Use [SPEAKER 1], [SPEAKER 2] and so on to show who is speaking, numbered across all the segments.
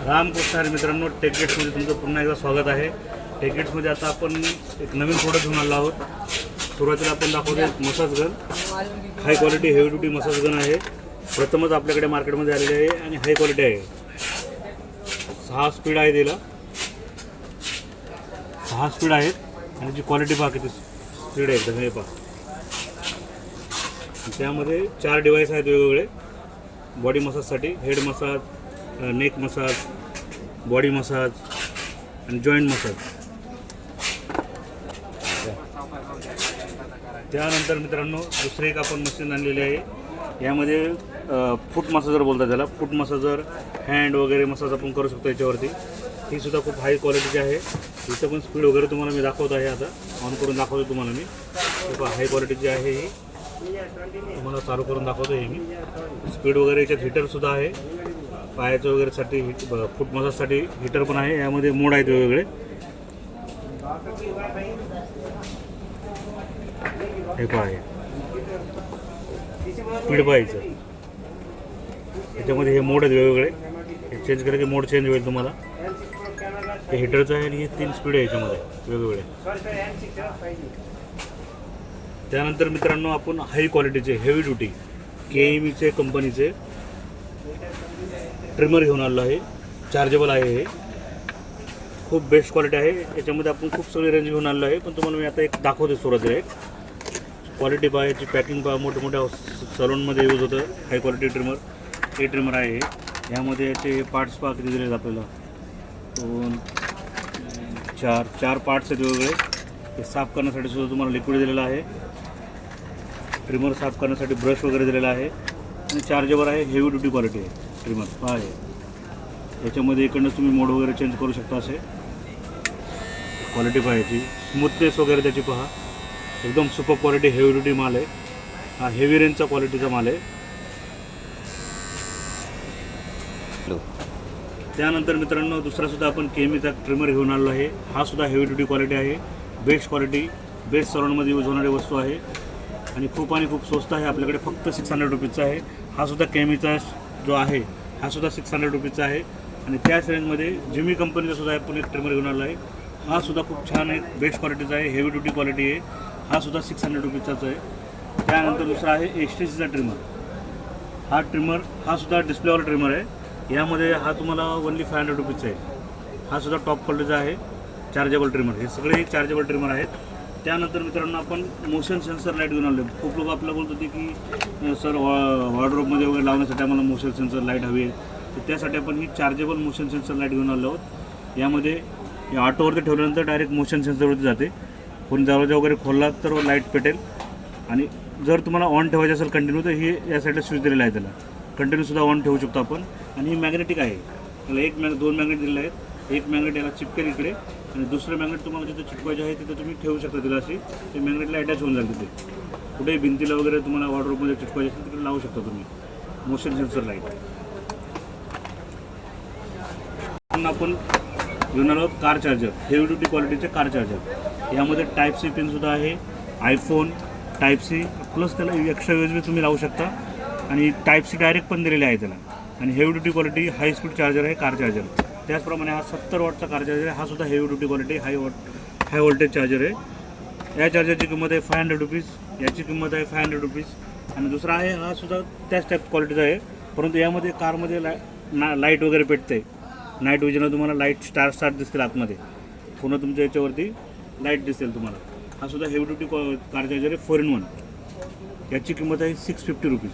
[SPEAKER 1] रामकृष्ण हरी मित्रांनो, टेकगेट्समध्ये तुमचं पुन्हा एकदा स्वागत आहे। टेकगेट्समध्ये आता आपण एक नवीन प्रोडक्ट घेऊन आलो आहोत। सुरुवातीला आपण दाखवतो massage gun, high quality heavy duty massage gun आहे। प्रथमच आपल्याकडे मार्केटमध्ये आलेली आहे आणि हाय क्वालिटी आहे। 6 स्पीड आहे, दिला 6 स्पीड आहेत आणि जी क्वालिटी पहा किती स्पीड आहे एकदम, हे पहा। त्यामध्ये 4 डिव्हाइस आहेत वेगवेगळे, बॉडी मसाजसाठी, head massage, neck massage, body massage आणि जॉईंट मसाज। त्यानंतर मित्रांनो दुसरे एक आपण मशीन आणलेली आहे। यामध्ये फूट मसाजर बोलतात त्याला, फूट मसाजर, हँड वगैरे मसाज आपण करू शकतो याच्यावरती। ही सुद्धा खूप हाय क्वालिटीची आहे। इथं पण स्पीड वगैरे तुम्हाला मी दाखवत आहे, आता ऑन करून दाखवतो तुम्हाला मी। खूप हाय क्वालिटीची आहे ही, तुम्हाला चालू करून दाखवतो हे मी। स्पीड वगैरे याच्यात हीटरसुद्धा आहे, पायाचं वगैरेसाठी फूट मसाजसाठी हीटर पण आहे। यामध्ये मोड आहेत वेगवेगळे, हे पहा स्पीड पाहायचं। याच्यामध्ये हे मोड आहेत वेगवेगळे, हे चेंज केलं की मोड चेंज होईल तुम्हाला। हे हीटरचं आहे आणि हे 3 स्पीड आहे याच्यामध्ये वेगवेगळे। त्यानंतर मित्रांनो आपण हाय क्वालिटीचे हेवी ड्युटी KEMEचे कंपनीचे ट्रिमर घेऊन आलो आहे। चार्जेबल आहे, हे खूप बेस्ट क्वालिटी आहे। याच्यामध्ये आपण खूप सगळी रेंज घेऊन आलो आहे, पण तुम्हाला मी आता एक दाखवते सुरुवातीला। एक क्वालिटी पहा, याची पॅकिंग पहा, मोठमोठ्या सलूनमध्ये यूज होतं हाय क्वालिटी ट्रिमर। हे ट्रिमर आहे हे। यामध्ये याचे पार्ट्स पहा किती दिले आहेत आपल्याला, 2 4 पार्ट्स आहेत वेगवेगळे। हे साफ करण्यासाठी सुद्धा तुम्हाला लिक्विड दिलेलं आहे। ट्रिमर साफ करण्यासाठी ब्रश वगैरे दिलेला आहे आणि चार्जेबल आहे, हेवी ड्युटी क्वालिटी आहे ट्रिमर पहा। याच्यामध्ये इकडनं तुम्ही मोड वगैरे चेंज करू शकता। असे क्वालिटी पाहायची, स्मूथनेस वगैरे त्याची पहा, एकदम सुपर क्वालिटी हेवी ड्युटी माल आहे हा। हेवी रेंजचा क्वालिटीचा माल आहे। त्यानंतर मित्रांनो दुसरा सुद्धा आपण KEMEचा ट्रिमर घेऊन आलो आहे। हा सुद्धा हेवी ड्युटी क्वालिटी आहे, बेस्ट क्वालिटी, बेस्ट सलूनमध्ये यूज होणारी वस्तू आहे आणि खूप स्वस्त आहे। आपल्याकडे फक्त 600 रुपीजचा आहे। हा सुद्धा KEMEचा जो आहे हा सुद्धा 600 रुपीजचा आहे आणि त्याच रेंजमध्ये जिमी कंपनीचा सुद्धा आपण एक ट्रिमर घेऊन आलो आहे। हा सुद्धा खूप छान आहे, बेस्ट क्वालिटीचा आहे, हेवी ड्युटी क्वालिटी आहे। हा सुद्धा 600 रुपीजचाच आहे। त्यानंतर दुसरा आहे HTCचा ट्रिमर। हा ट्रिमर हा सुद्धा डिस्प्लेवाला ट्रिमर आहे। यामध्ये हा तुम्हाला ओनली 500 रुपीजचा आहे। हा सुद्धा टॉप क्वालिटीचा आहे, चार्जेबल ट्रिमर। हे सगळे चार्जेबल ट्रिमर आहेत। त्यानंतर मित्रांनो आपण मोशन सेन्सर लाईट घेऊन आलो। खूप लोक आपल्याला बोलत होते की सर वॉर्डरोबमध्ये वगैरे लावण्यासाठी आम्हाला मोशन सेन्सर लाईट हवी आहे, तर त्यासाठी आपण ही चार्जेबल मोशन सेन्सर लाईट घेऊन आलो आहोत। यामध्ये ऑटोवरती ठेवल्यानंतर डायरेक्ट मोशन सेन्सरवरती जाते, पण दरवाजा वगैरे खोलला तर लाईट पेटेल। आणि जर तुम्हाला ऑन ठेवायचं असेल कंटिन्यू, तर ही या साईडला स्विच दिलेला आहे, त्याला कंटिन्यूसुद्धा ऑन ठेवू शकतो आपण। आणि ही मॅग्नेटिक आहे, त्याला 2 मॅग्नेट दिलेले आहेत। एक मॅग्नेट याला चिपकेल इकडे आणि दुसरं मॅग्नेट तुम्हाला जिथे चिटकवायचे आहे तिथे तुम्ही ठेवू शकता तिला, अशी ते मॅग्नेटला अटॅच होऊन जाईल तिथे। कुठेही भिंतीला वगैरे तुम्हाला वॉर्डरोबमध्ये चिटकवायचे असेल तिकडे लावू शकता तुम्ही मोशन सेन्सर लाईट। आपण घेऊन आलो कार चार्जर, हेवी ड्युटी क्वालिटीचे कार चार्जर। यामध्ये टाईप C पिनसुद्धा आहे, आयफोन टाईप C प्लस त्याला एक्स्ट्रा USB तुम्ही लावू शकता आणि टाईप C डायरेक्ट पण दिलेले आहे त्याला। आणि heavy duty quality high speed charger आहे कार चार्जर। त्याचप्रमाणे हा 70 वॉटचा कार चार्जर आहे। हा सुद्धा heavy duty quality high voltage charger आहे। या चार्जरची किंमत आहे 500 रुपीज, याची किंमत आहे 500 रुपीज। आणि दुसरा आहे हा सुद्धा त्याच टाईप क्वालिटीचा आहे, परंतु यामध्ये कारमध्ये लाईट वगैरे पेटते। नाईट विजनला तुम्हाला लाईट स्टार दिसतील आतमध्ये, पुन्हा तुमच्या याच्यावरती लाईट दिसेल तुम्हाला। हा सुद्धा हेवी ड्युटी कार चार्जर आहे 4in1। याची किंमत आहे 650 रुपीज,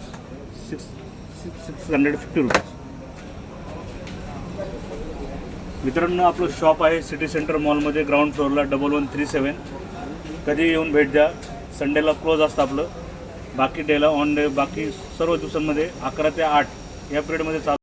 [SPEAKER 1] 650 रुपीज। मित्रांनो आपलं शॉप आहे सिटी सेंटर मॉलमध्ये, ग्राउंड फ्लोअरला, 1137। कधी येऊन भेट द्या। संडेला क्लोज असतं आपलं, बाकी डेला ऑन डे, बाकी सर्व दिवसांमध्ये 11 ते 8 या पिरियडमध्ये चालू।